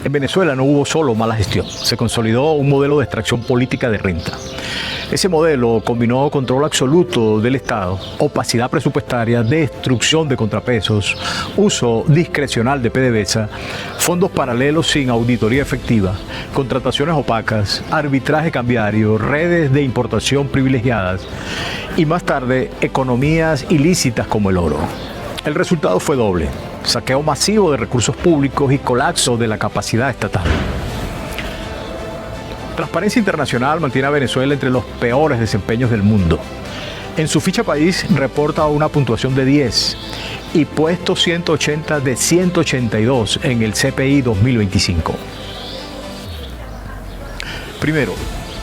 En Venezuela no hubo solo mala gestión, se consolidó un modelo de extracción política de renta. Ese modelo combinó control absoluto del Estado, opacidad presupuestaria, destrucción de contrapesos, uso discrecional de PDVSA, fondos paralelos sin auditoría efectiva, contrataciones opacas, arbitraje cambiario, redes de importación privilegiadas y más tarde economías ilícitas como el oro. El resultado fue doble: saqueo masivo de recursos públicos y colapso de la capacidad estatal. Transparencia Internacional mantiene a Venezuela entre los peores desempeños del mundo. En su ficha país reporta una puntuación de 10 y puesto 180 de 182 en el CPI 2025. Primero,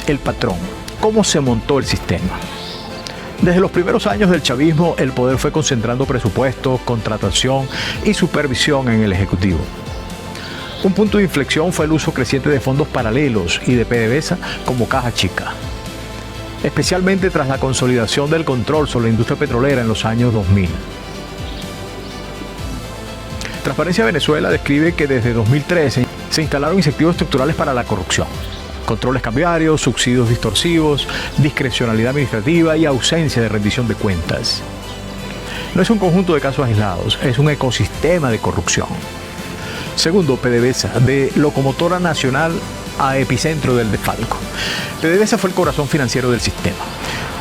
el patrón. ¿Cómo se montó el sistema? Desde los primeros años del chavismo, el poder fue concentrando presupuesto, contratación y supervisión en el Ejecutivo. Un punto de inflexión fue el uso creciente de fondos paralelos y de PDVSA como caja chica, especialmente tras la consolidación del control sobre la industria petrolera en los años 2000. Transparencia Venezuela describe que desde 2013 se instalaron incentivos estructurales para la corrupción: controles cambiarios, subsidios distorsivos, discrecionalidad administrativa y ausencia de rendición de cuentas. No es un conjunto de casos aislados, es un ecosistema de corrupción. Segundo, PDVSA, de locomotora nacional a epicentro del desfalco. PDVSA fue el corazón financiero del sistema.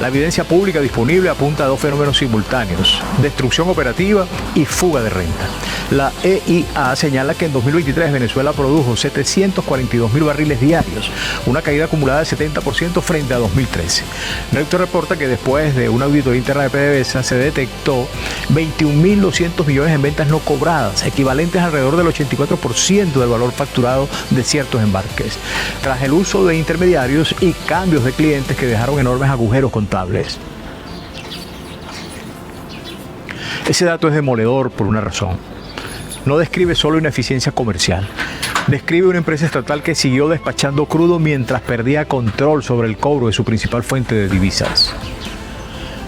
La evidencia pública disponible apunta a dos fenómenos simultáneos: destrucción operativa y fuga de renta. La EIA señala que en 2023 Venezuela produjo 742.000 barriles diarios, una caída acumulada del 70% frente a 2013. Reuters reporta que después de una auditoría interna de PDVSA se detectó 21.200 millones en ventas no cobradas, equivalentes a alrededor del 84% del valor facturado de ciertos embarques, tras el uso de intermediarios y cambios de clientes que dejaron enormes agujeros contables. Ese dato es demoledor por una razón. No describe solo ineficiencia comercial, describe una empresa estatal que siguió despachando crudo mientras perdía control sobre el cobro de su principal fuente de divisas.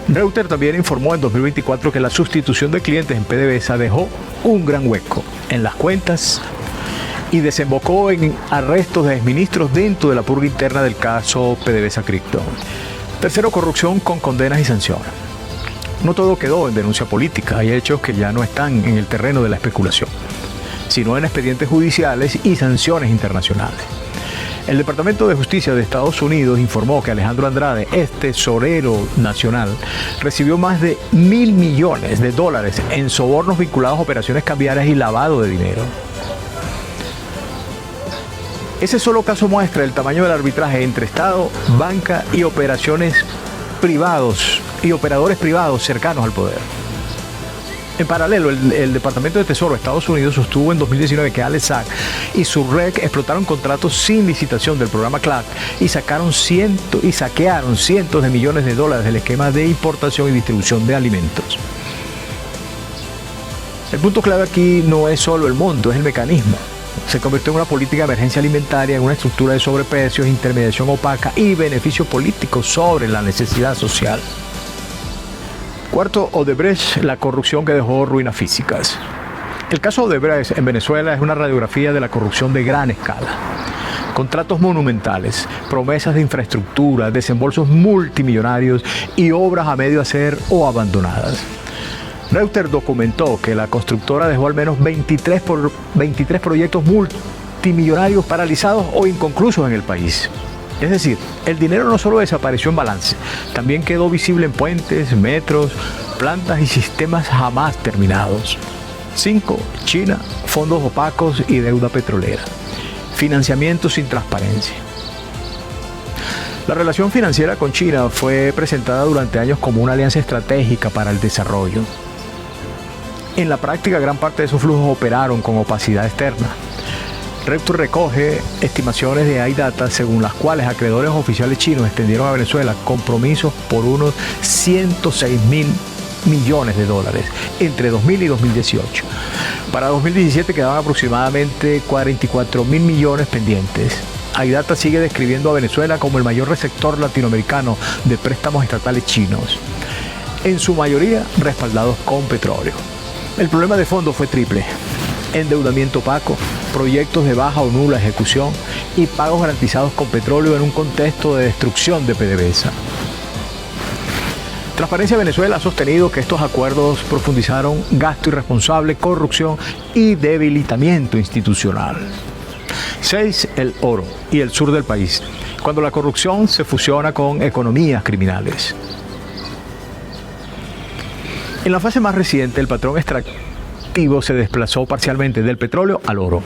Reuters también informó en 2024 que la sustitución de clientes en PDVSA dejó un gran hueco en las cuentas y desembocó en arrestos de exministros dentro de la purga interna del caso PDVSA Cripto. Tercero, corrupción con condenas y sanciones. No todo quedó en denuncia política, hay hechos que ya no están en el terreno de la especulación, sino en expedientes judiciales y sanciones internacionales. El Departamento de Justicia de Estados Unidos informó que Alejandro Andrade, tesorero nacional, recibió más de $1.000 millones en sobornos vinculados a operaciones cambiarias y lavado de dinero. Ese solo caso muestra el tamaño del arbitraje entre Estado, banca y operaciones privados y operadores privados cercanos al poder. En paralelo, el Departamento de Tesoro de Estados Unidos sostuvo en 2019 que Alex Sack y su REC explotaron contratos sin licitación del programa CLAC y saquearon cientos de millones de dólares del esquema de importación y distribución de alimentos. El punto clave aquí no es solo el monto, es el mecanismo. Se convirtió en una política de emergencia alimentaria, en una estructura de sobreprecios, intermediación opaca y beneficio político sobre la necesidad social. Cuarto, Odebrecht, la corrupción que dejó ruinas físicas. El caso Odebrecht en Venezuela es una radiografía de la corrupción de gran escala. Contratos monumentales, promesas de infraestructura, desembolsos multimillonarios y obras a medio hacer o abandonadas. Reuters documentó que la constructora dejó al menos 23 proyectos multimillonarios paralizados o inconclusos en el país. Es decir, el dinero no solo desapareció en balance, también quedó visible en puentes, metros, plantas y sistemas jamás terminados. 5. China, fondos opacos y deuda petrolera. Financiamiento sin transparencia. La relación financiera con China fue presentada durante años como una alianza estratégica para el desarrollo. En la práctica, gran parte de esos flujos operaron con opacidad externa. Reuters recoge estimaciones de iData según las cuales acreedores oficiales chinos extendieron a Venezuela compromisos por unos $106.000 millones entre 2000 y 2018. Para 2017 quedaban aproximadamente 44.000 millones pendientes. iData sigue describiendo a Venezuela como el mayor receptor latinoamericano de préstamos estatales chinos, en su mayoría respaldados con petróleo. El problema de fondo fue triple: endeudamiento opaco, proyectos de baja o nula ejecución y pagos garantizados con petróleo en un contexto de destrucción de PDVSA. Transparencia Venezuela ha sostenido que estos acuerdos profundizaron gasto irresponsable, corrupción y debilitamiento institucional. 6. El oro y el sur del país, cuando la corrupción se fusiona con economías criminales. En la fase más reciente, el patrón extractivo se desplazó parcialmente del petróleo al oro.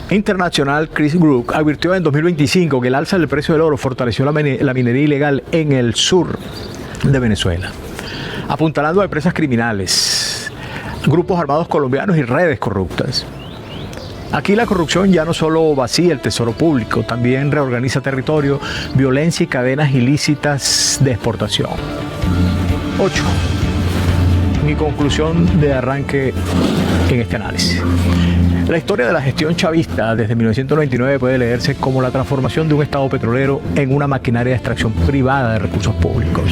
International Crisis Group advirtió en 2025 que el alza del precio del oro fortaleció la minería ilegal en el sur de Venezuela, apuntalando a empresas criminales, grupos armados colombianos y redes corruptas. Aquí la corrupción ya no solo vacía el tesoro público, también reorganiza territorio, violencia y cadenas ilícitas de exportación. 8. Mi conclusión de arranque en este análisis. La historia de la gestión chavista desde 1999 puede leerse como la transformación de un estado petrolero en una maquinaria de extracción privada de recursos públicos.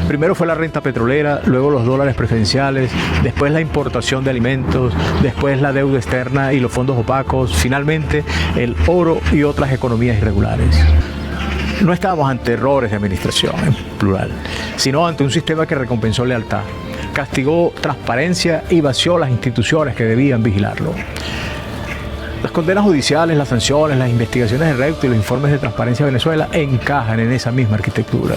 Primero fue la renta petrolera, luego los dólares preferenciales, después la importación de alimentos, después la deuda externa y los fondos opacos, finalmente el oro y otras economías irregulares. No estábamos ante errores de administración, en plural, sino ante un sistema que recompensó lealtad, castigó transparencia y vació las instituciones que debían vigilarlo. Las condenas judiciales, las sanciones, las investigaciones de Recto y los informes de Transparencia Venezuela encajan en esa misma arquitectura.